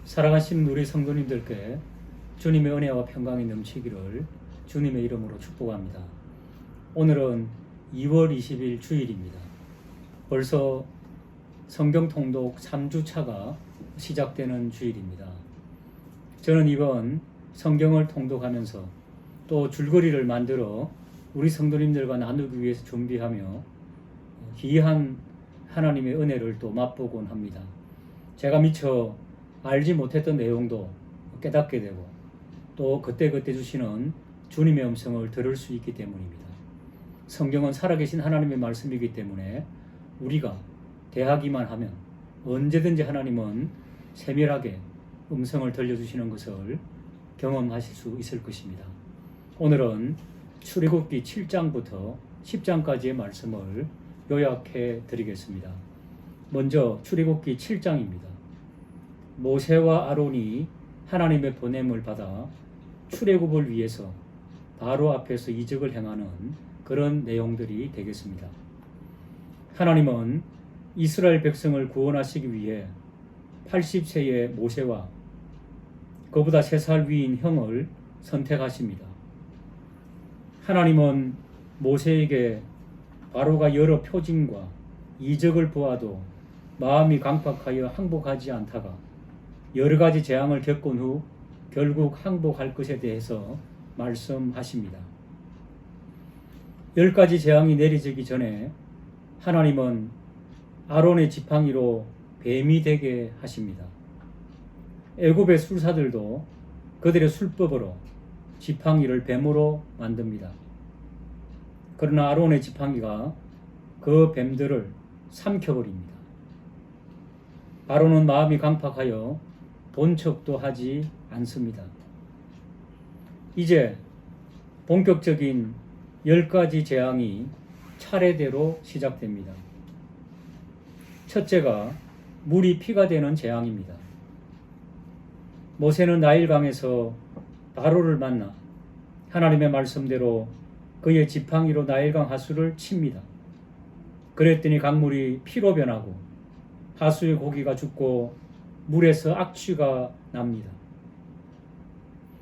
살아가신 우리 성도님들께 주님의 은혜와 평강이 넘치기를 주님의 이름으로 축복합니다. 오늘은 2월 20일 주일입니다. 벌써 성경 통독 3주차가 시작되는 주일입니다. 저는 이번 성경을 통독하면서 또 줄거리를 만들어 우리 성도님들과 나누기 위해서 준비하며 기이한 하나님의 은혜를 또 맛보곤 합니다. 제가 미처 알지 못했던 내용도 깨닫게 되고 또 그때그때 주시는 주님의 음성을 들을 수 있기 때문입니다. 성경은 살아계신 하나님의 말씀이기 때문에 우리가 대하기만 하면 언제든지 하나님은 세밀하게 음성을 들려주시는 것을 경험하실 수 있을 것입니다. 오늘은 출애굽기 7장부터 10장까지의 말씀을 요약해 드리겠습니다. 먼저 출애굽기 7장입니다. 모세와 아론이 하나님의 보냄을 받아 출애굽을 위해서 바로 앞에서 이적을 행하는 그런 내용들이 되겠습니다. 하나님은 이스라엘 백성을 구원하시기 위해 80세의 모세와 그보다 3살 위인 형을 선택하십니다. 하나님은 모세에게 바로가 여러 표징과 이적을 보아도 마음이 강팍하여 항복하지 않다가 여러 가지 재앙을 겪은 후 결국 항복할 것에 대해서 말씀하십니다. 10가지 재앙이 내리지기 전에 하나님은 아론의 지팡이로 뱀이 되게 하십니다. 애굽의 술사들도 그들의 술법으로 지팡이를 뱀으로 만듭니다. 그러나 아론의 지팡이가 그 뱀들을 삼켜버립니다. 아론은 마음이 강팍하여 본 척도 하지 않습니다. 이제 본격적인 10가지 재앙이 차례대로 시작됩니다. 첫째가 물이 피가 되는 재앙입니다. 모세는 나일강에서 바로를 만나 하나님의 말씀대로 그의 지팡이로 나일강 하수를 칩니다. 그랬더니 강물이 피로 변하고 하수의 고기가 죽고 물에서 악취가 납니다.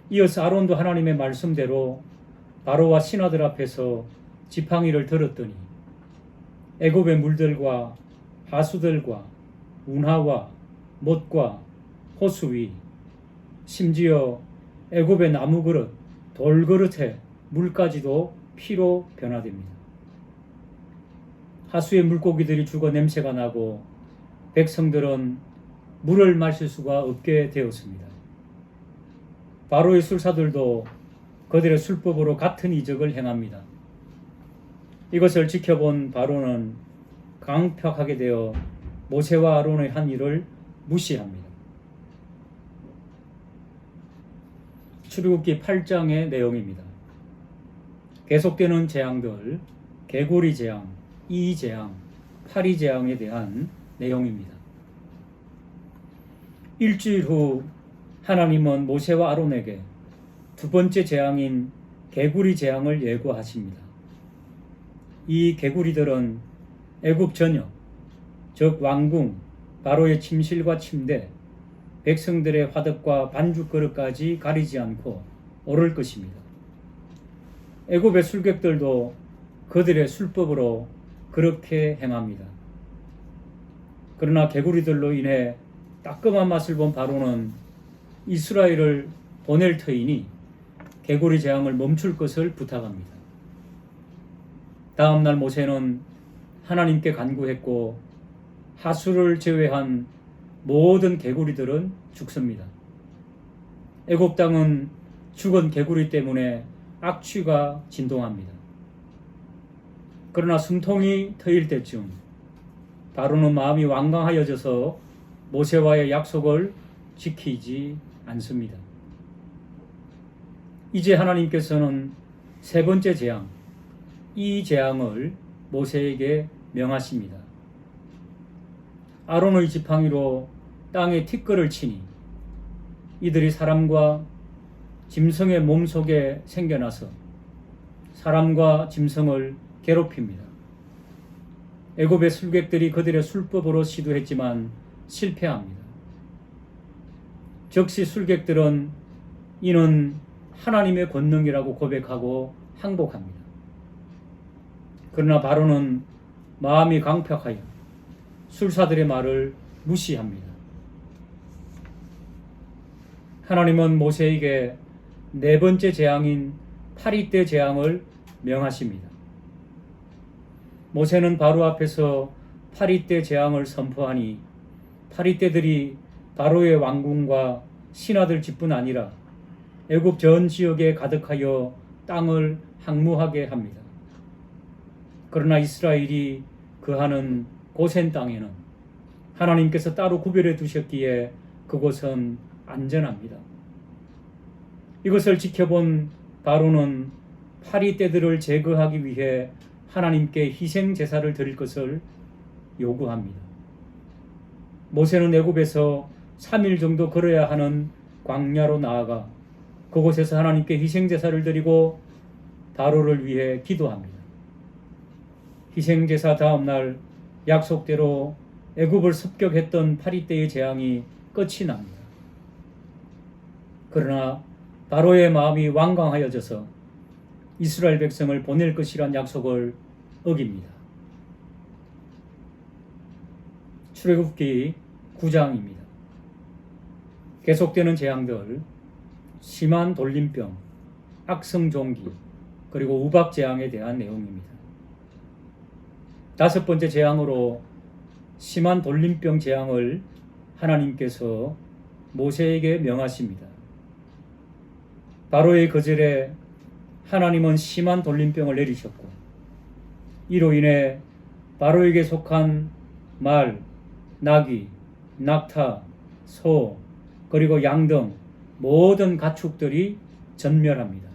이어서 아론도 하나님의 말씀대로 바로와 신하들 앞에서 지팡이를 들었더니 애굽의 물들과 하수들과 운하와 못과 호수 위 심지어 애굽의 나무 그릇, 돌 그릇에 물까지도 피로 변화됩니다. 하수의 물고기들이 죽어 냄새가 나고 백성들은 물을 마실 수가 없게 되었습니다. 바로의 술사들도 그들의 술법으로 같은 이적을 행합니다. 이것을 지켜본 바로는 강팍하게 되어 모세와 아론의 한 일을 무시합니다. 출애굽기 8장의 내용입니다. 계속되는 재앙들, 개구리 재앙, 이 재앙, 파리 재앙에 대한 내용입니다. 일주일 후 하나님은 모세와 아론에게 두 번째 재앙인 개구리 재앙을 예고하십니다. 이 개구리들은 애굽 전역, 즉 왕궁, 바로의 침실과 침대, 백성들의 화덕과 반죽 그릇까지 가리지 않고 오를 것입니다. 애굽의 술객들도 그들의 술법으로 그렇게 행합니다. 그러나 개구리들로 인해 따끔한 맛을 본 바로는 이스라엘을 보낼 터이니 개구리 재앙을 멈출 것을 부탁합니다. 다음 날 모세는 하나님께 간구했고 하수를 제외한 모든 개구리들은 죽습니다. 애굽 땅은 죽은 개구리 때문에 악취가 진동합니다. 그러나 숨통이 트일 때쯤 바로는 마음이 완강하여져서 모세와의 약속을 지키지 않습니다. 이제 하나님께서는 세 번째 재앙, 이 재앙을 모세에게 명하십니다. 아론의 지팡이로 땅에 티끌을 치니 이들이 사람과 짐승의 몸속에 생겨나서 사람과 짐승을 괴롭힙니다. 애굽의 술객들이 그들의 술법으로 시도했지만 실패합니다. 즉시 술객들은 이는 하나님의 권능이라고 고백하고 항복합니다. 그러나 바로는 마음이 강팍하여 술사들의 말을 무시합니다. 하나님은 모세에게 네 번째 재앙인 파리떼 재앙을 명하십니다. 모세는 바로 앞에서 파리떼 재앙을 선포하니 파리떼들이 바로의 왕궁과 신하들 집뿐 아니라 애굽 전 지역에 가득하여 땅을 항무하게 합니다. 그러나 이스라엘이 거하는 고센 땅에는 하나님께서 따로 구별해 두셨기에 그곳은 안전합니다. 이것을 지켜본 바로는 파리떼들을 제거하기 위해 하나님께 희생 제사를 드릴 것을 요구합니다. 모세는 애굽에서 3일 정도 걸어야 하는 광야로 나아가 그곳에서 하나님께 희생 제사를 드리고 바로를 위해 기도합니다. 희생 제사 다음 날 약속대로 애굽을 습격했던 파리떼의 재앙이 끝이 납니다. 그러나 바로의 마음이 완강하여져서 이스라엘 백성을 보낼 것이란 약속을 어깁니다. 출애굽기 9장입니다. 계속되는 재앙들, 심한 돌림병, 악성종기, 그리고 우박재앙에 대한 내용입니다. 다섯 번째 재앙으로 심한 돌림병 재앙을 하나님께서 모세에게 명하십니다. 바로의 거절에 하나님은 심한 돌림병을 내리셨고 이로 인해 바로에게 속한 말, 나귀, 낙타, 소, 그리고 양 등 모든 가축들이 전멸합니다.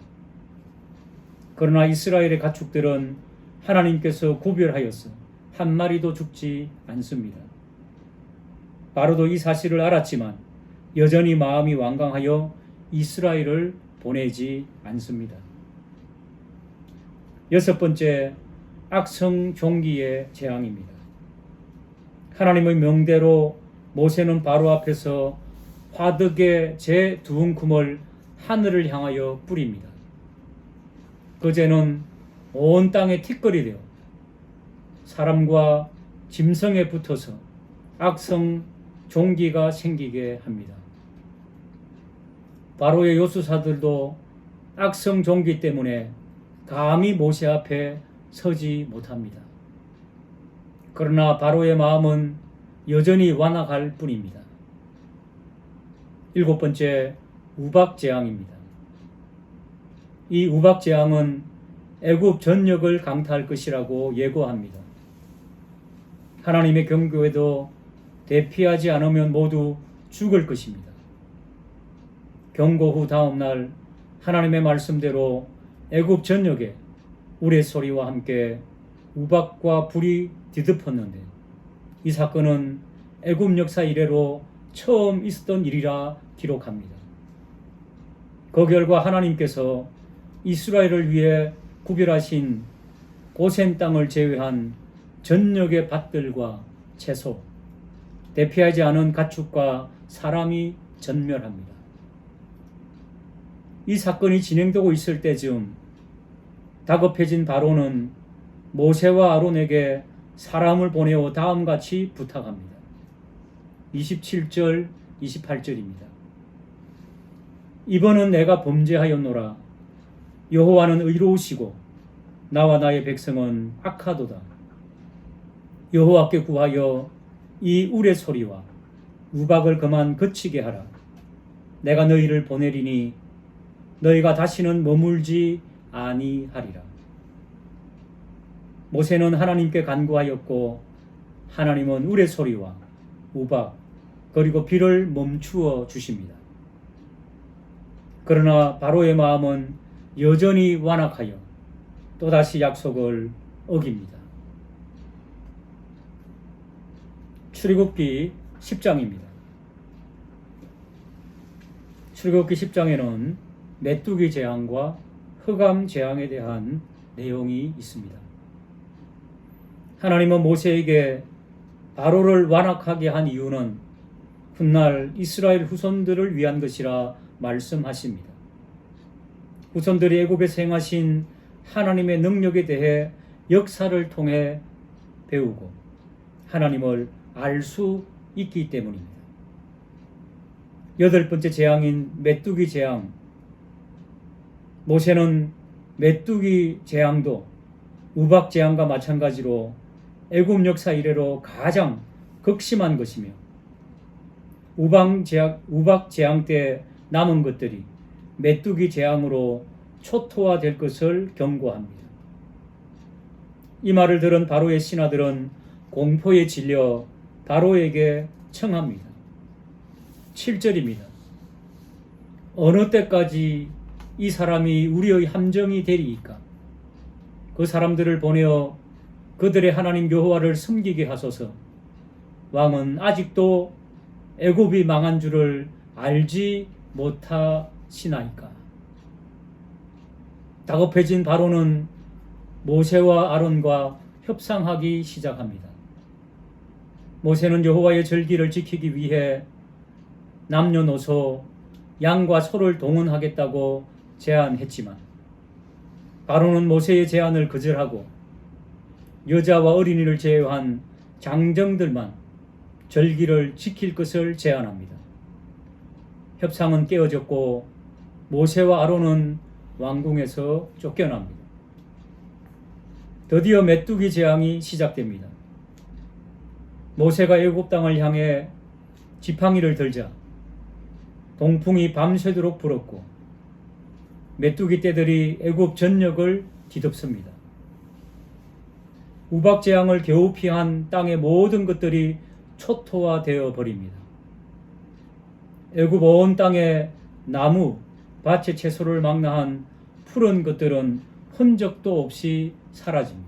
그러나 이스라엘의 가축들은 하나님께서 구별하여서 한 마리도 죽지 않습니다. 바로도 이 사실을 알았지만 여전히 마음이 완강하여 이스라엘을 보내지 않습니다. 여섯 번째, 악성종기의 재앙입니다. 하나님의 명대로 모세는 바로 앞에서 화덕의 제 두 움큼을 하늘을 향하여 뿌립니다. 그 재는 온 땅에 티끌이 되어 사람과 짐승에 붙어서 악성 종기가 생기게 합니다. 바로의 요수사들도 악성 종기 때문에 감히 모세 앞에 서지 못합니다. 그러나 바로의 마음은 여전히 완악할 뿐입니다. 일곱 번째, 우박재앙입니다. 이 우박재앙은 애굽 전역을 강타할 것이라고 예고합니다. 하나님의 경고에도 대피하지 않으면 모두 죽을 것입니다. 경고 후 다음 날 하나님의 말씀대로 애굽 전역에 우레소리와 함께 우박과 불이 뒤덮었는데 이 사건은 애굽 역사 이래로 처음 있었던 일이라 기록합니다. 그 결과 하나님께서 이스라엘을 위해 구별하신 고센 땅을 제외한 전역의 밭들과 채소, 대피하지 않은 가축과 사람이 전멸합니다. 이 사건이 진행되고 있을 때쯤 다급해진 바로는 모세와 아론에게 사람을 보내어 다음같이 부탁합니다. 27절, 28절입니다. 이번은 내가 범죄하였노라. 여호와는 의로우시고 나와 나의 백성은 악하도다. 여호와께 구하여 이 우레소리와 우박을 그만 그치게 하라. 내가 너희를 보내리니 너희가 다시는 머물지 아니하리라. 모세는 하나님께 간구하였고 하나님은 우레소리와 우박 그리고 비를 멈추어 주십니다. 그러나 바로의 마음은 여전히 완악하여 또다시 약속을 어깁니다. 출애굽기 10장입니다. 출애굽기 10장에는 메뚜기 재앙과 흑암 재앙에 대한 내용이 있습니다. 하나님은 모세에게 바로를 완악하게 한 이유는 훗날 이스라엘 후손들을 위한 것이라 말씀하십니다. 후손들이 애굽에서 행하신 하나님의 능력에 대해 역사를 통해 배우고 하나님을 알 수 있기 때문입니다. 여덟 번째 재앙인 메뚜기 재앙. 모세는 메뚜기 재앙도 우박 재앙과 마찬가지로 애굽 역사 이래로 가장 극심한 것이며 우박 재앙 때 남은 것들이 메뚜기 재앙으로 초토화될 것을 경고합니다. 이 말을 들은 바로의 신하들은 공포에 질려 바로에게 청합니다. 7절입니다. 어느 때까지 이 사람이 우리의 함정이 되리이까? 그 사람들을 보내어 그들의 하나님 여호와를 섬기게 하소서. 왕은 아직도 애굽이 망한 줄을 알지 못하시나이까? 다급해진 바로는 모세와 아론과 협상하기 시작합니다. 모세는 여호와의 절기를 지키기 위해 남녀노소 양과 소를 동원하겠다고 제안했지만 바로는 모세의 제안을 거절하고 여자와 어린이를 제외한 장정들만 절기를 지킬 것을 제안합니다. 협상은 깨어졌고 모세와 아론은 왕궁에서 쫓겨납니다. 드디어 메뚜기 재앙이 시작됩니다. 모세가 애굽 땅을 향해 지팡이를 들자 동풍이 밤새도록 불었고 메뚜기 떼들이 애굽 전역을 뒤덮습니다. 우박 재앙을 겨우 피한 땅의 모든 것들이 초토화되어 버립니다. 애굽 온 땅에 나무, 밭의 채소를 망라한 푸른 것들은 흔적도 없이 사라집니다.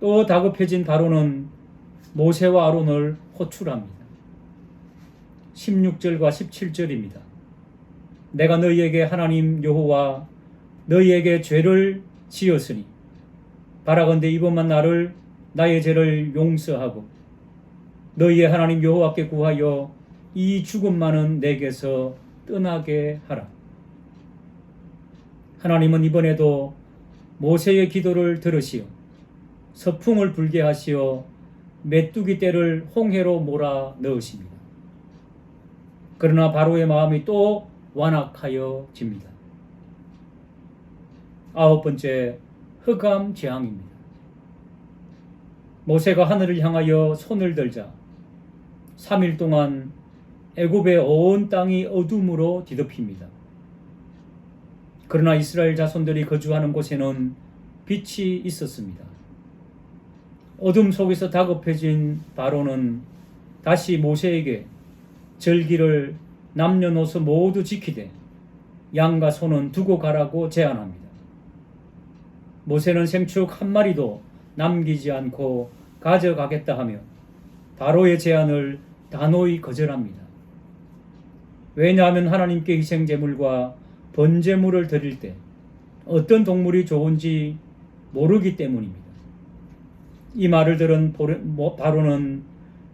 또 다급해진 바로는 모세와 아론을 호출합니다. 16절과 17절입니다. 내가 너희에게 하나님 여호와 너희에게 죄를 지었으니 바라건대 이번만 나의 죄를 용서하고 너희의 하나님 여호와께 구하여 이 죽음만은 내게서 떠나게 하라. 하나님은 이번에도 모세의 기도를 들으시어 서풍을 불게 하시어 메뚜기 떼를 홍해로 몰아 넣으십니다. 그러나 바로의 마음이 또 완악하여집니다. 아홉 번째, 흑암 재앙입니다. 모세가 하늘을 향하여 손을 들자 3일 동안 애굽의 온 땅이 어둠으로 뒤덮입니다. 그러나 이스라엘 자손들이 거주하는 곳에는 빛이 있었습니다. 어둠 속에서 다급해진 바로는 다시 모세에게 절기를 남녀노소 모두 지키되 양과 소는 두고 가라고 제안합니다. 모세는 생축 한 마리도 남기지 않고 가져가겠다 하며 바로의 제안을 단호히 거절합니다. 왜냐하면 하나님께 희생제물과 번제물을 드릴 때 어떤 동물이 좋은지 모르기 때문입니다. 이 말을 들은 바로는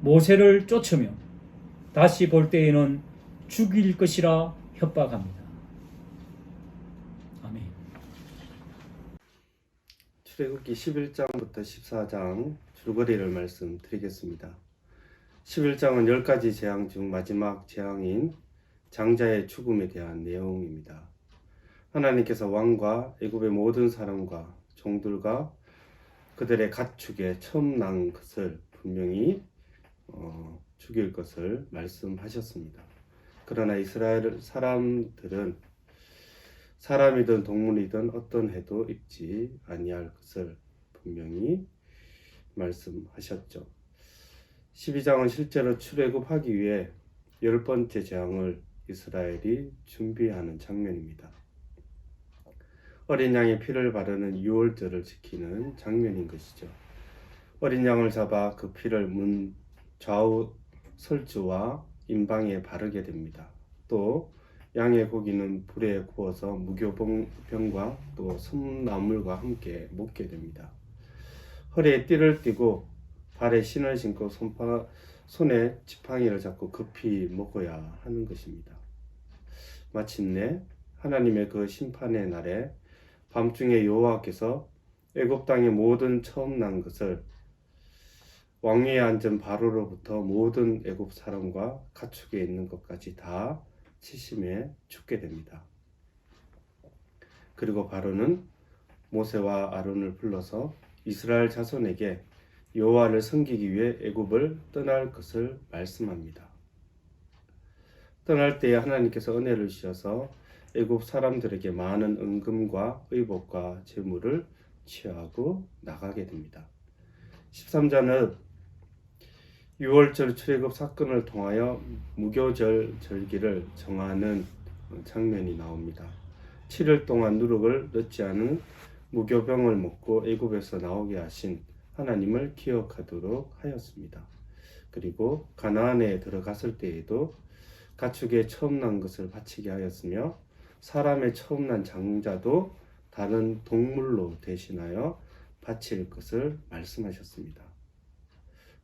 모세를 쫓으며 다시 볼 때에는 죽일 것이라 협박합니다. 아멘. 출애굽기 11장부터 14장 줄거리를 말씀드리겠습니다. 11장은 10가지 재앙 중 마지막 재앙인 장자의 죽음에 대한 내용입니다. 하나님께서 왕과 애굽의 모든 사람과 종들과 그들의 가축에 처음 난 것을 분명히 죽일 것을 말씀하셨습니다. 그러나 이스라엘 사람들은 사람이든 동물이든 어떤 해도 입지 아니할 것을 분명히 말씀하셨죠. 12장은 실제로 출애굽하기 위해 10번째 재앙을 이스라엘이 준비하는 장면입니다. 어린 양의 피를 바르는 유월절을 지키는 장면인 것이죠. 어린 양을 잡아 그 피를 문 좌우 설주와 임방에 바르게 됩니다. 또 양의 고기는 불에 구워서 무교병과 또 솜나물과 함께 먹게 됩니다. 허리에 띠를 띠고 발에 신을 신고 손에 지팡이를 잡고 급히 먹어야 하는 것입니다. 마침내 하나님의 그 심판의 날에 밤중에 여호와께서 애굽 땅의 모든 처음 난 것을 왕위에 앉은 바로로부터 모든 애굽 사람과 가축에 있는 것까지 다 치심해 죽게 됩니다. 그리고 바로는 모세와 아론을 불러서 이스라엘 자손에게 여호와를 섬기기 위해 애굽을 떠날 것을 말씀합니다. 떠날 때에 하나님께서 은혜를 주셔서 애굽 사람들에게 많은 은금과 의복과 재물을 취하고 나가게 됩니다. 13장은 6월절 출애굽 사건을 통하여 무교절 절기를 정하는 장면이 나옵니다. 7일 동안 누룩을 넣지 않은 무교병을 먹고 애굽에서 나오게 하신 하나님을 기억하도록 하였습니다. 그리고 가나안에 들어갔을 때에도 가축의 처음 난 것을 바치게 하였으며 사람의 처음 난 장자도 다른 동물로 대신하여 바칠 것을 말씀하셨습니다.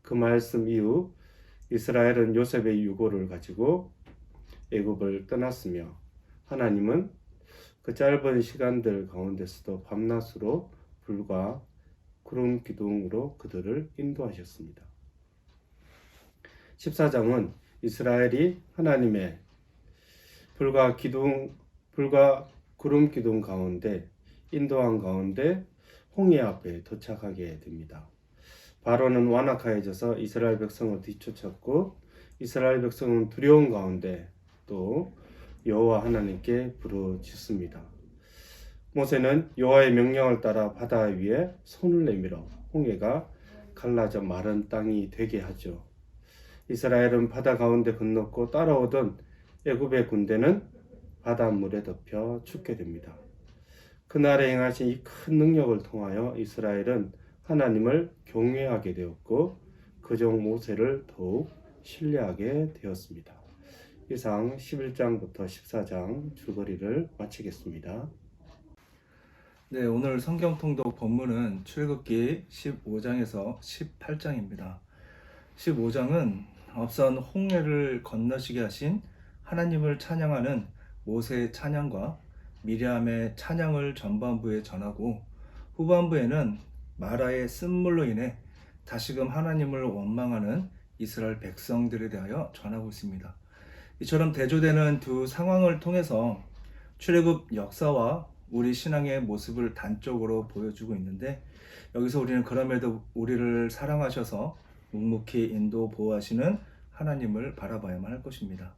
그 말씀 이후 이스라엘은 요셉의 유고를 가지고 애굽을 떠났으며 하나님은 그 짧은 시간들 가운데서도 밤낮으로 불과 구름 기둥으로 그들을 인도하셨습니다. 14장은 이스라엘이 하나님의 불과 구름 기둥 가운데 인도한 가운데 홍해 앞에 도착하게 됩니다. 바로는 완악하여져서 이스라엘 백성을 뒤쫓았고 이스라엘 백성은 두려움 가운데 또 여호와 하나님께 부르짖습니다. 모세는 여호와의 명령을 따라 바다 위에 손을 내밀어 홍해가 갈라져 마른 땅이 되게 하죠. 이스라엘은 바다 가운데 건넜고 따라오던 애굽의 군대는 바닷물에 덮여 죽게 됩니다. 그날에 행하신 이 큰 능력을 통하여 이스라엘은 하나님을 경외하게 되었고 그종 모세를 더욱 신뢰하게 되었습니다. 이상 11장부터 14장 줄거리를 마치겠습니다. 네, 오늘 성경 통독 본문은 출애굽기 15장에서 18장입니다. 15장은 앞선 홍해를 건너시게 하신 하나님을 찬양하는 모세의 찬양과 미리암의 찬양을 전반부에 전하고 후반부에는 마라의 쓴물로 인해 다시금 하나님을 원망하는 이스라엘 백성들에 대하여 전하고 있습니다. 이처럼 대조되는 두 상황을 통해서 출애굽 역사와 우리 신앙의 모습을 단적으로 보여주고 있는데, 여기서 우리는 그럼에도 우리를 사랑하셔서 묵묵히 인도 보호하시는 하나님을 바라봐야만 할 것입니다.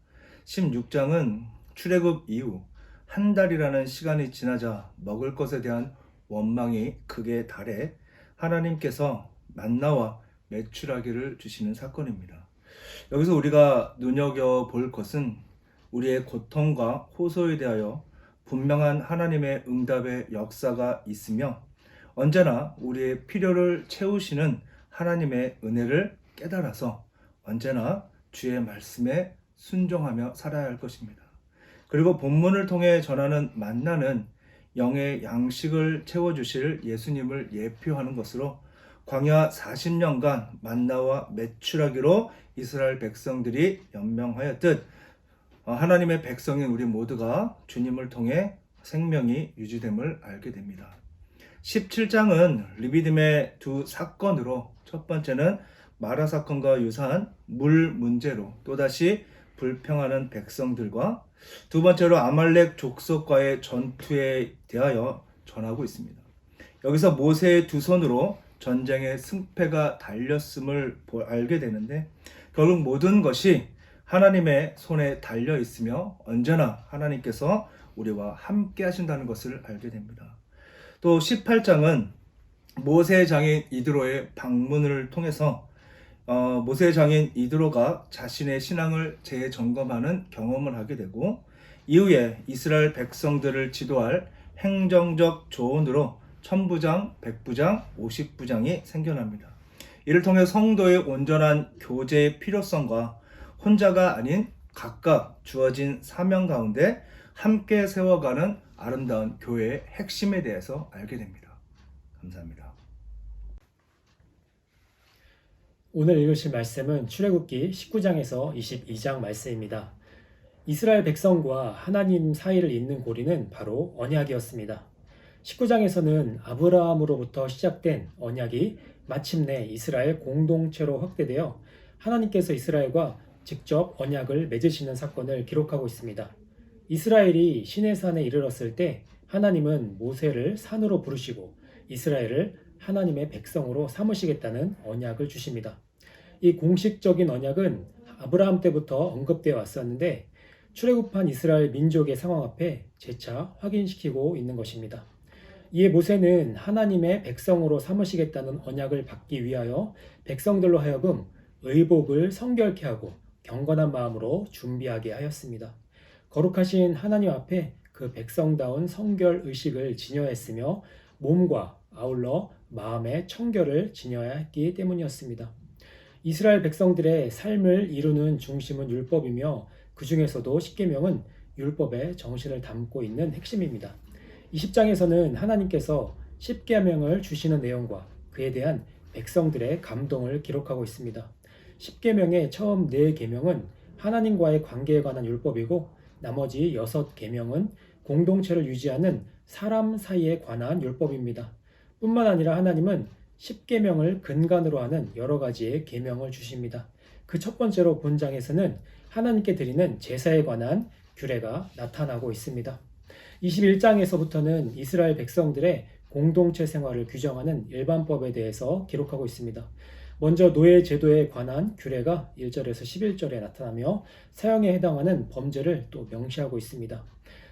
16장은 출애굽 이후 한 달이라는 시간이 지나자 먹을 것에 대한 원망이 극에 달해 하나님께서 만나와 메추라기를 주시는 사건입니다. 여기서 우리가 눈여겨볼 것은 우리의 고통과 호소에 대하여 분명한 하나님의 응답의 역사가 있으며 언제나 우리의 필요를 채우시는 하나님의 은혜를 깨달아서 언제나 주의 말씀에 순종하며 살아야 할 것입니다. 그리고 본문을 통해 전하는 만나는 영의 양식을 채워주실 예수님을 예표하는 것으로 광야 40년간 만나와 메추라기로 이스라엘 백성들이 연명하였듯 하나님의 백성인 우리 모두가 주님을 통해 생명이 유지됨을 알게 됩니다. 17장은 리비딤의 두 사건으로 첫 번째는 마라 사건과 유사한 물 문제로 또다시 불평하는 백성들과 두 번째로 아말렉 족속과의 전투에 대하여 전하고 있습니다. 여기서 모세의 두 손으로 전쟁의 승패가 달렸음을 알게 되는데 결국 모든 것이 하나님의 손에 달려 있으며 언제나 하나님께서 우리와 함께 하신다는 것을 알게 됩니다. 또 18장은 모세의 장인 이드로의 방문을 통해서 모세의 장인 이드로가 자신의 신앙을 재점검하는 경험을 하게 되고 이후에 이스라엘 백성들을 지도할 행정적 조언으로 1000부장, 100부장, 50부장이 생겨납니다. 이를 통해 성도의 온전한 교제의 필요성과 혼자가 아닌 각각 주어진 사명 가운데 함께 세워가는 아름다운 교회의 핵심에 대해서 알게 됩니다. 감사합니다. 오늘 읽으실 말씀은 출애굽기 19장에서 22장 말씀입니다. 이스라엘 백성과 하나님 사이를 잇는 고리는 바로 언약이었습니다. 19장에서는 아브라함으로부터 시작된 언약이 마침내 이스라엘 공동체로 확대되어 하나님께서 이스라엘과 직접 언약을 맺으시는 사건을 기록하고 있습니다. 이스라엘이 시내산에 이르렀을 때 하나님은 모세를 산으로 부르시고 이스라엘을 하나님의 백성으로 삼으시겠다는 언약을 주십니다. 이 공식적인 언약은 아브라함 때부터 언급되어 왔었는데 출애굽한 이스라엘 민족의 상황 앞에 재차 확인시키고 있는 것입니다. 이에 모세는 하나님의 백성으로 삼으시겠다는 언약을 받기 위하여 백성들로 하여금 의복을 성결케 하고 경건한 마음으로 준비하게 하였습니다. 거룩하신 하나님 앞에 그 백성다운 성결 의식을 지녀야 했으며 몸과 아울러 마음의 청결을 지녀야 했기 때문이었습니다. 이스라엘 백성들의 삶을 이루는 중심은 율법이며 그 중에서도 십계명은 율법의 정신을 담고 있는 핵심입니다. 20장에서는 하나님께서 십계명을 주시는 내용과 그에 대한 백성들의 감동을 기록하고 있습니다. 십계명의 처음 4계명은 하나님과의 관계에 관한 율법이고 나머지 6계명은 공동체를 유지하는 사람 사이에 관한 율법입니다. 뿐만 아니라 하나님은 십계명을 근간으로 하는 여러 가지의 계명을 주십니다. 그 첫 번째로 본장에서는 하나님께 드리는 제사에 관한 규례가 나타나고 있습니다. 21장에서부터는 이스라엘 백성들의 공동체 생활을 규정하는 일반법에 대해서 기록하고 있습니다. 먼저 노예 제도에 관한 규례가 1절에서 11절에 나타나며 사형에 해당하는 범죄를 또 명시하고 있습니다.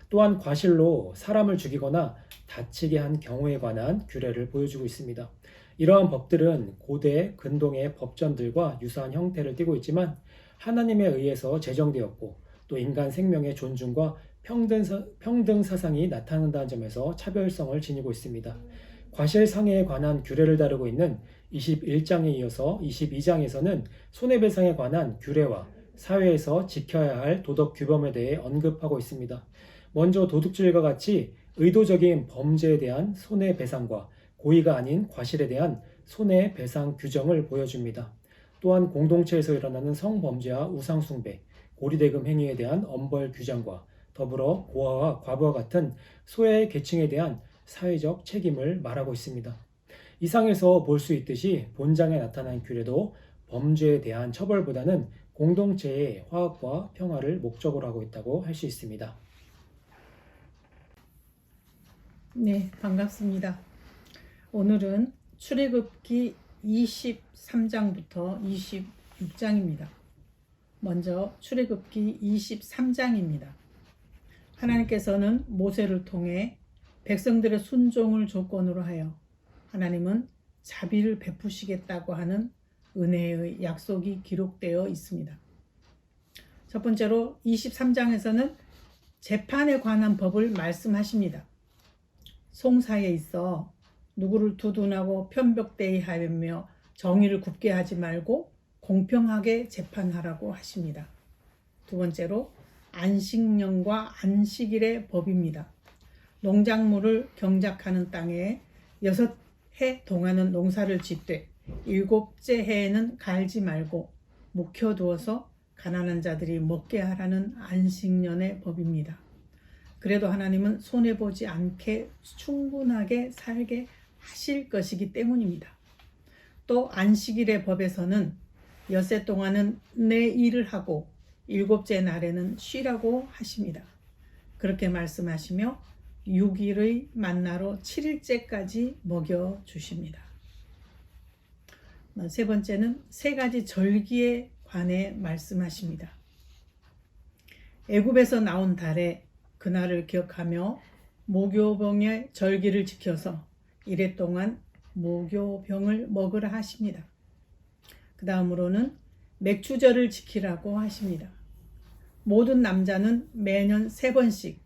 또한 과실로 사람을 죽이거나 다치게 한 경우에 관한 규례를 보여주고 있습니다. 이러한 법들은 고대 근동의 법전들과 유사한 형태를 띠고 있지만 하나님에 의해서 제정되었고 또 인간 생명의 존중과 평등 사상이 나타난다는 점에서 차별성을 지니고 있습니다. 과실상해에 관한 규례를 다루고 있는 21장에 이어서 22장에서는 손해배상에 관한 규례와 사회에서 지켜야 할 도덕 규범에 대해 언급하고 있습니다. 먼저 도둑질과 같이 의도적인 범죄에 대한 손해배상과 고의가 아닌 과실에 대한 손해배상 규정을 보여줍니다. 또한 공동체에서 일어나는 성범죄와 우상숭배, 고리대금 행위에 대한 엄벌 규정과 더불어 고아와 과부와 같은 소외 계층에 대한 사회적 책임을 말하고 있습니다. 이상에서 볼 수 있듯이 본장에 나타난 규례도 범죄에 대한 처벌보다는 공동체의 화합과 평화를 목적으로 하고 있다고 할 수 있습니다. 네, 반갑습니다. 오늘은 출애굽기 23장부터 26장입니다. 먼저 출애굽기 23장입니다. 하나님께서는 모세를 통해 백성들의 순종을 조건으로 하여 하나님은 자비를 베푸시겠다고 하는 은혜의 약속이 기록되어 있습니다. 첫 번째로 23장에서는 재판에 관한 법을 말씀하십니다. 송사에 있어 누구를 두둔하고 편벽대하며 정의를 굽게 하지 말고 공평하게 재판하라고 하십니다. 두 번째로 안식년과 안식일의 법입니다. 농작물을 경작하는 땅에 6해 동안은 농사를 짓되 7째 해에는 갈지 말고 묵혀두어서 가난한 자들이 먹게 하라는 안식년의 법입니다. 그래도 하나님은 손해보지 않게 충분하게 살게 하실 것이기 때문입니다. 또 안식일의 법에서는 엿새 동안은 내 일을 하고 7째 날에는 쉬라고 하십니다. 그렇게 말씀하시며 6일의 만나로 7일째까지 먹여주십니다. 세 번째는 3가지 절기에 관해 말씀하십니다. 애굽에서 나온 달에 그날을 기억하며 무교병의 절기를 지켜서 1회 동안 무교병을 먹으라 하십니다. 그 다음으로는 맥추절을 지키라고 하십니다. 모든 남자는 매년 3번씩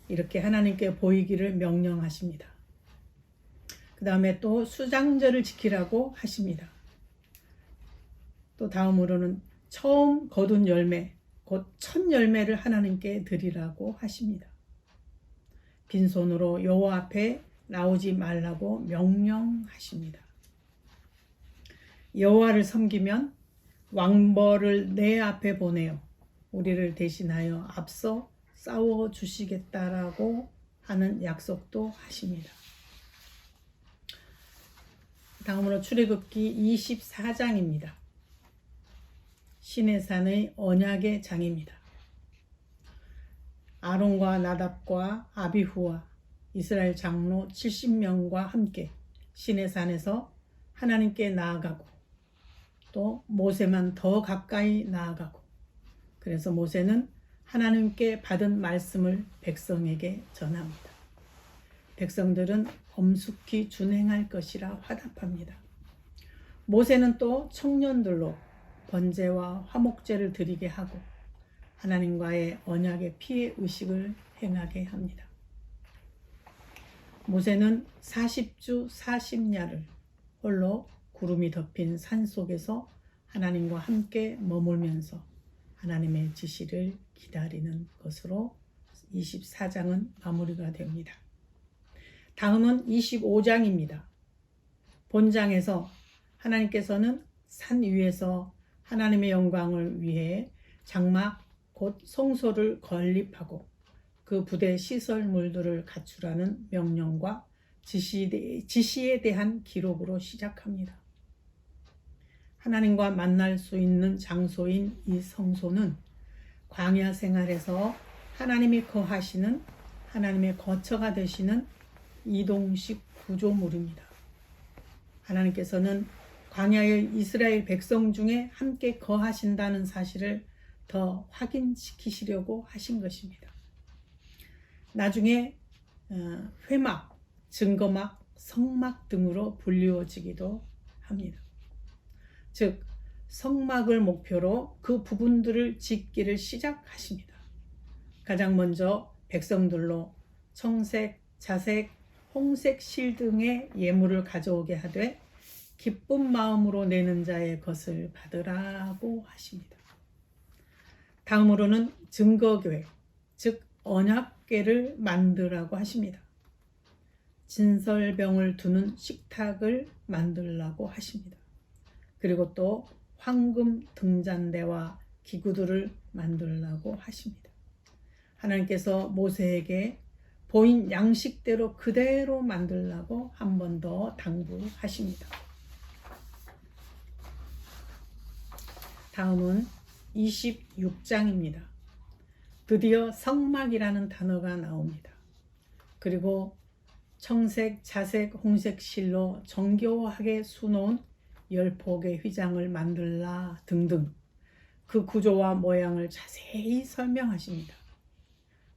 이렇게 하나님께 보이기를 명령하십니다. 그 다음에 또 수장절을 지키라고 하십니다. 또 다음으로는 처음 거둔 열매, 곧 첫 열매를 하나님께 드리라고 하십니다. 빈손으로 여호와 앞에 나오지 말라고 명령하십니다. 여호와를 섬기면 왕벌을 내 앞에 보내어 우리를 대신하여 앞서 싸워 주시겠다라고 하는 약속도 하십니다. 다음으로 출애굽기 24장입니다. 시내산의 언약의 장입니다. 아론과 나답과 아비후와 이스라엘 장로 70명과 함께 시내산에서 하나님께 나아가고 또 모세만 더 가까이 나아가고, 그래서 모세는 하나님께 받은 말씀을 백성에게 전합니다. 백성들은 엄숙히 준행할 것이라 화답합니다. 모세는 또 청년들로 번제와 화목제를 드리게 하고 하나님과의 언약의 피의 의식을 행하게 합니다. 모세는 40주 40야를 홀로 구름이 덮인 산 속에서 하나님과 함께 머물면서 하나님의 지시를 기다리는 것으로 24장은 마무리가 됩니다. 다음은 25장입니다. 본장에서 하나님께서는 산 위에서 하나님의 영광을 위해 장막 곧 성소를 건립하고 그 부대 시설물들을 갖추라는 명령과 지시에 대한 기록으로 시작합니다. 하나님과 만날 수 있는 장소인 이 성소는 광야 생활에서 하나님이 거하시는, 하나님의 거처가 되시는 이동식 구조물입니다. 하나님께서는 광야의 이스라엘 백성 중에 함께 거하신다는 사실을 더 확인시키시려고 하신 것입니다. 나중에 회막, 증거막, 성막 등으로 불리워지기도 합니다. 즉 성막을 목표로 그 부분들을 짓기를 시작하십니다. 가장 먼저 백성들로 청색, 자색, 홍색 실 등의 예물을 가져오게 하되 기쁜 마음으로 내는 자의 것을 받으라고 하십니다. 다음으로는 증거궤, 즉 언약궤를 만들라고 하십니다. 진설병을 두는 식탁을 만들라고 하십니다. 그리고 또 황금 등잔대와 기구들을 만들라고 하십니다. 하나님께서 모세에게 보인 양식대로 그대로 만들라고 한 번 더 당부하십니다. 다음은 26장입니다. 드디어 성막이라는 단어가 나옵니다. 그리고 청색, 자색, 홍색 실로 정교하게 수놓은 10폭의 휘장을 만들라 등등 그 구조와 모양을 자세히 설명하십니다.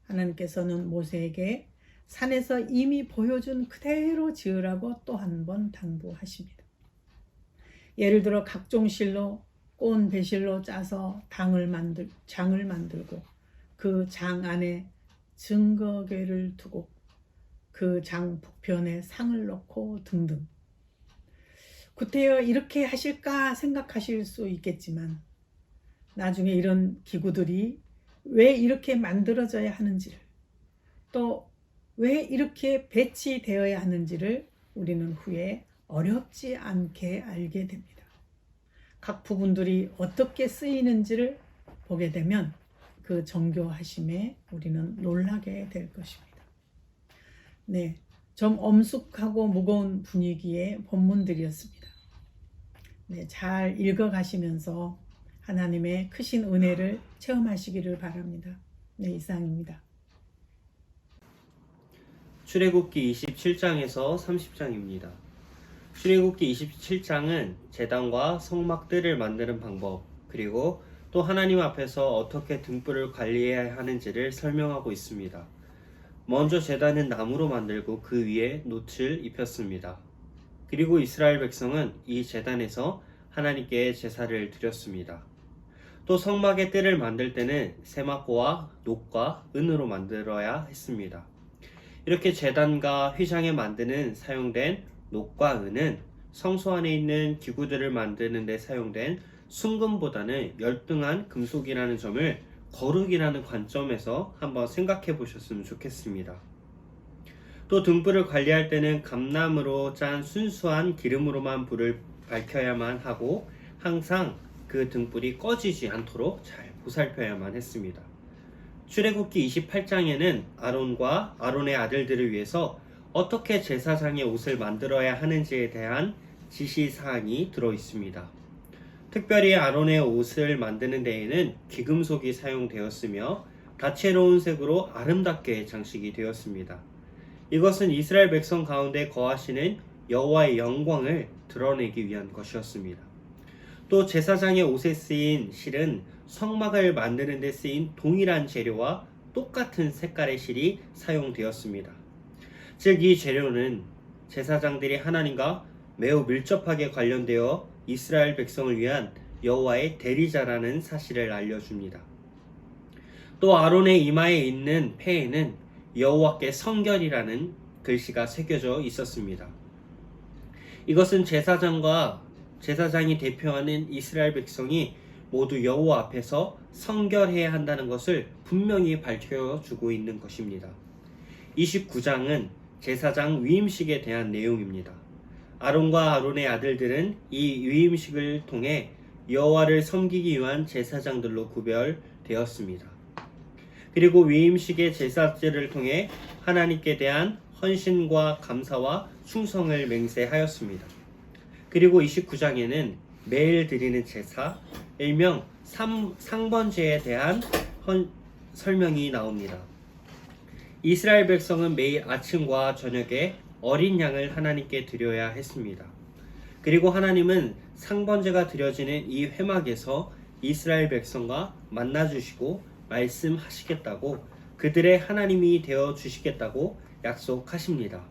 하나님께서는 모세에게 산에서 이미 보여준 그대로 지으라고 또 한 번 당부하십니다. 예를 들어 각종 실로 꼰 배실로 짜서 장을 만들고 그 장 안에 증거궤를 두고 그 장 북편에 상을 놓고 등등. 구태여 이렇게 하실까 생각하실 수 있겠지만 나중에 이런 기구들이 왜 이렇게 만들어져야 하는지를, 또 왜 이렇게 배치되어야 하는지를 우리는 후에 어렵지 않게 알게 됩니다. 각 부분들이 어떻게 쓰이는지를 보게 되면 그 정교하심에 우리는 놀라게 될 것입니다. 네, 좀 엄숙하고 무거운 분위기의 본문들이었습니다. 네, 잘 읽어가시면서 하나님의 크신 은혜를 체험하시기를 바랍니다. 네, 이상입니다. 출애굽기 27장에서 30장입니다. 출애굽기 27장은 제단과 성막들을 만드는 방법, 그리고 또 하나님 앞에서 어떻게 등불을 관리해야 하는지를 설명하고 있습니다. 먼저 제단은 나무로 만들고 그 위에 놋을 입혔습니다. 그리고 이스라엘 백성은 이 제단에서 하나님께 제사를 드렸습니다. 또 성막의 뜰을 만들 때는 세마포와 놋과 은으로 만들어야 했습니다. 이렇게 제단과 휘장에 만드는 사용된 놋과 은은 성소 안에 있는 기구들을 만드는 데 사용된 순금보다는 열등한 금속이라는 점을 거룩이라는 관점에서 한번 생각해 보셨으면 좋겠습니다. 또 등불을 관리할 때는 감나무로 짠 순수한 기름으로만 불을 밝혀야만 하고 항상 그 등불이 꺼지지 않도록 잘 보살펴야만 했습니다. 출애굽기 28장에는 아론과 아론의 아들들을 위해서 어떻게 제사장의 옷을 만들어야 하는지에 대한 지시사항이 들어 있습니다. 특별히 아론의 옷을 만드는 데에는 귀금속이 사용되었으며 다채로운 색으로 아름답게 장식이 되었습니다. 이것은 이스라엘 백성 가운데 거하시는 여호와의 영광을 드러내기 위한 것이었습니다. 또 제사장의 옷에 쓰인 실은 성막을 만드는 데 쓰인 동일한 재료와 똑같은 색깔의 실이 사용되었습니다. 즉 이 재료는 제사장들이 하나님과 매우 밀접하게 관련되어 이스라엘 백성을 위한 여호와의 대리자라는 사실을 알려줍니다. 또 아론의 이마에 있는 패에는 여호와께 성결이라는 글씨가 새겨져 있었습니다. 이것은 제사장이 대표하는 이스라엘 백성이 모두 여호와 앞에서 성결해야 한다는 것을 분명히 밝혀주고 있는 것입니다. 29장은 제사장 위임식에 대한 내용입니다. 아론과 아론의 아들들은 이 위임식을 통해 여호와를 섬기기 위한 제사장들로 구별되었습니다. 그리고 위임식의 제사제를 통해 하나님께 대한 헌신과 감사와 충성을 맹세하였습니다. 그리고 29장에는 매일 드리는 제사, 일명 상번제에 대한 설명이 나옵니다. 이스라엘 백성은 매일 아침과 저녁에 어린 양을 하나님께 드려야 했습니다. 그리고 하나님은 상번제가 드려지는 이 회막에서 이스라엘 백성과 만나주시고 말씀하시겠다고, 그들의 하나님이 되어주시겠다고 약속하십니다.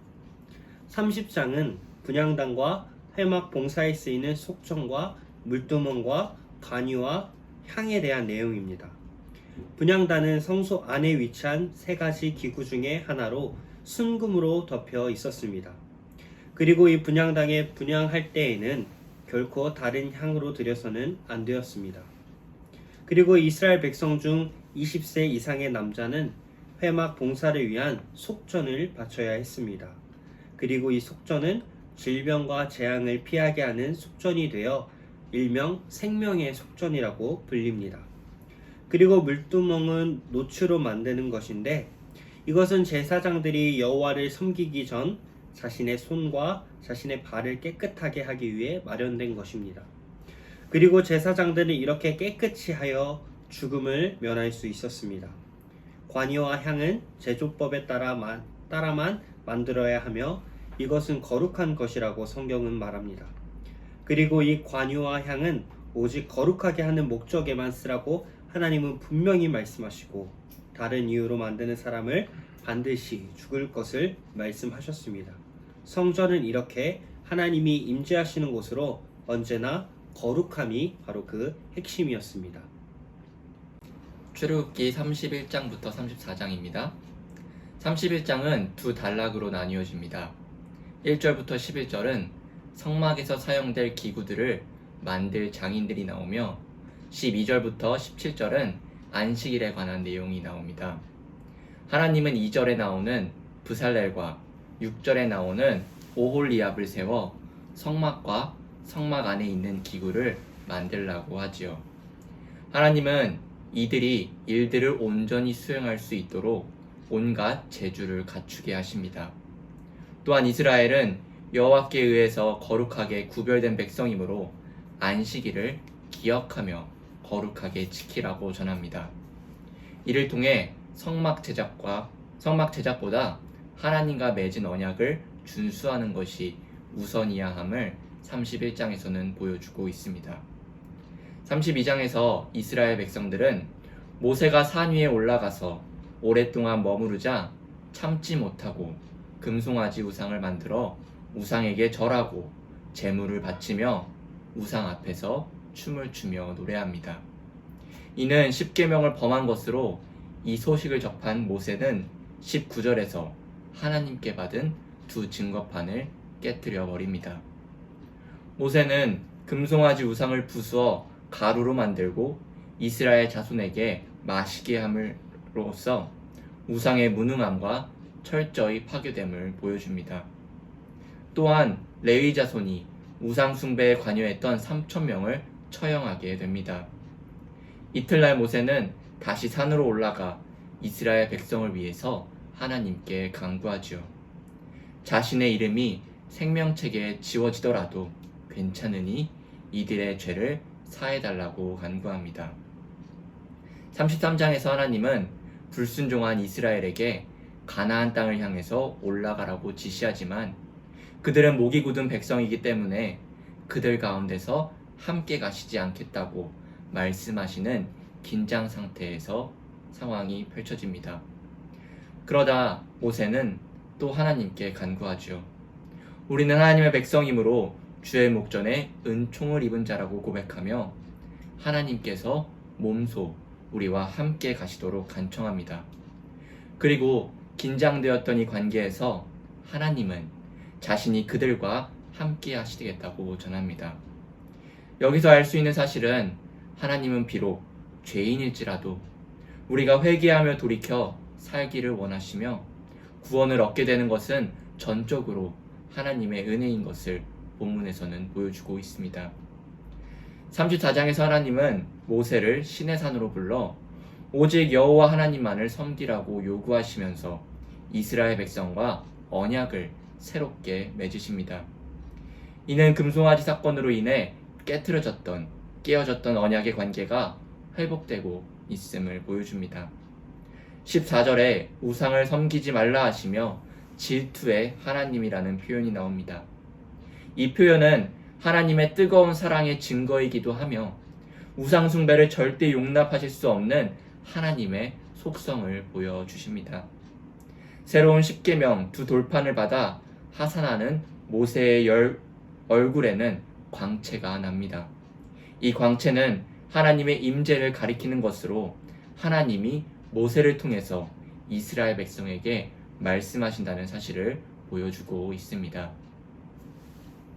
30장은 분향단과 회막 봉사에 쓰이는 속정과 물두멍과 관유와 향에 대한 내용입니다. 분향단은 성소 안에 위치한 세 가지 기구 중에 하나로 순금으로 덮여 있었습니다. 그리고 이 분향당에 분향할 때에는 결코 다른 향으로 드려서는 안 되었습니다. 그리고 이스라엘 백성 중 20세 이상의 남자는 회막 봉사를 위한 속전을 바쳐야 했습니다. 그리고 이 속전은 질병과 재앙을 피하게 하는 속전이 되어 일명 생명의 속전이라고 불립니다. 그리고 물두멍은 노추로 만드는 것인데, 이것은 제사장들이 여호와를 섬기기 전 자신의 손과 자신의 발을 깨끗하게 하기 위해 마련된 것입니다. 그리고 제사장들은 이렇게 깨끗이 하여 죽음을 면할 수 있었습니다. 관유와 향은 제조법에 따라만 만들어야 하며 이것은 거룩한 것이라고 성경은 말합니다. 그리고 이 관유와 향은 오직 거룩하게 하는 목적에만 쓰라고 하나님은 분명히 말씀하시고, 다른 이유로 만드는 사람을 반드시 죽을 것을 말씀하셨습니다. 성전은 이렇게 하나님이 임재하시는 곳으로 언제나 거룩함이 바로 그 핵심이었습니다. 출애굽기 31장부터 34장입니다. 31장은 두 단락으로 나뉘어집니다. 1절부터 11절은 성막에서 사용될 기구들을 만들 장인들이 나오며, 12절부터 17절은 안식일에 관한 내용이 나옵니다. 하나님은 2절에 나오는 브살렐과 6절에 나오는 오홀리압을 세워 성막과 성막 안에 있는 기구를 만들라고 하지요. 하나님은 이들이 일들을 온전히 수행할 수 있도록 온갖 재주를 갖추게 하십니다. 또한 이스라엘은 여호와께 의해서 거룩하게 구별된 백성이므로 안식일을 기억하며 거룩하게 지키라고 전합니다. 이를 통해 성막 제작보다 하나님과 맺은 언약을 준수하는 것이 우선이야 함을 31장에서는 보여주고 있습니다. 32장에서 이스라엘 백성들은 모세가 산 위에 올라가서 오랫동안 머무르자 참지 못하고 금송아지 우상을 만들어 우상에게 절하고 제물을 바치며 우상 앞에서 춤을 추며 노래합니다. 이는 10계명을 범한 것으로 이 소식을 접한 모세는 19절에서 하나님께 받은 두 증거판을 깨뜨려 버립니다. 모세는 금송아지 우상을 부수어 가루로 만들고 이스라엘 자손에게 마시게 함으로써 우상의 무능함과 철저히 파괴됨을 보여줍니다. 또한 레위 자손이 우상 숭배에 관여했던 3,000명을 처형하게 됩니다. 이틀날 모세는 다시 산으로 올라가 이스라엘 백성을 위해서 하나님께 간구하지요. 자신의 이름이 생명책에 지워지더라도 괜찮으니 이들의 죄를 사해달라고 간구합니다. 33장에서 하나님은 불순종한 이스라엘에게 가나안 땅을 향해서 올라가라고 지시하지만 그들은 목이 굳은 백성이기 때문에 그들 가운데서 함께 가시지 않겠다고 말씀하시는 긴장 상태에서 상황이 펼쳐집니다. 그러다 모세는 또 하나님께 간구하죠. 우리는 하나님의 백성이므로 주의 목전에 은총을 입은 자라고 고백하며 하나님께서 몸소 우리와 함께 가시도록 간청합니다. 그리고 긴장되었던 이 관계에서 하나님은 자신이 그들과 함께 하시겠다고 전합니다. 여기서 알 수 있는 사실은 하나님은 비록 죄인일지라도 우리가 회개하며 돌이켜 살기를 원하시며 구원을 얻게 되는 것은 전적으로 하나님의 은혜인 것을 본문에서는 보여주고 있습니다. 34장에서 하나님은 모세를 시내산으로 불러 오직 여호와 하나님만을 섬기라고 요구하시면서 이스라엘 백성과 언약을 새롭게 맺으십니다. 이는 금송아지 사건으로 인해 깨어졌던 언약의 관계가 회복되고 있음을 보여줍니다. 14절에 우상을 섬기지 말라 하시며 질투의 하나님이라는 표현이 나옵니다. 이 표현은 하나님의 뜨거운 사랑의 증거이기도 하며 우상 숭배를 절대 용납하실 수 없는 하나님의 속성을 보여주십니다. 새로운 십계명 두 돌판을 받아 하산하는 모세의 얼굴에는 광채가 납니다. 이 광채는 하나님의 임재를 가리키는 것으로 하나님이 모세를 통해서 이스라엘 백성에게 말씀하신다는 사실을 보여주고 있습니다.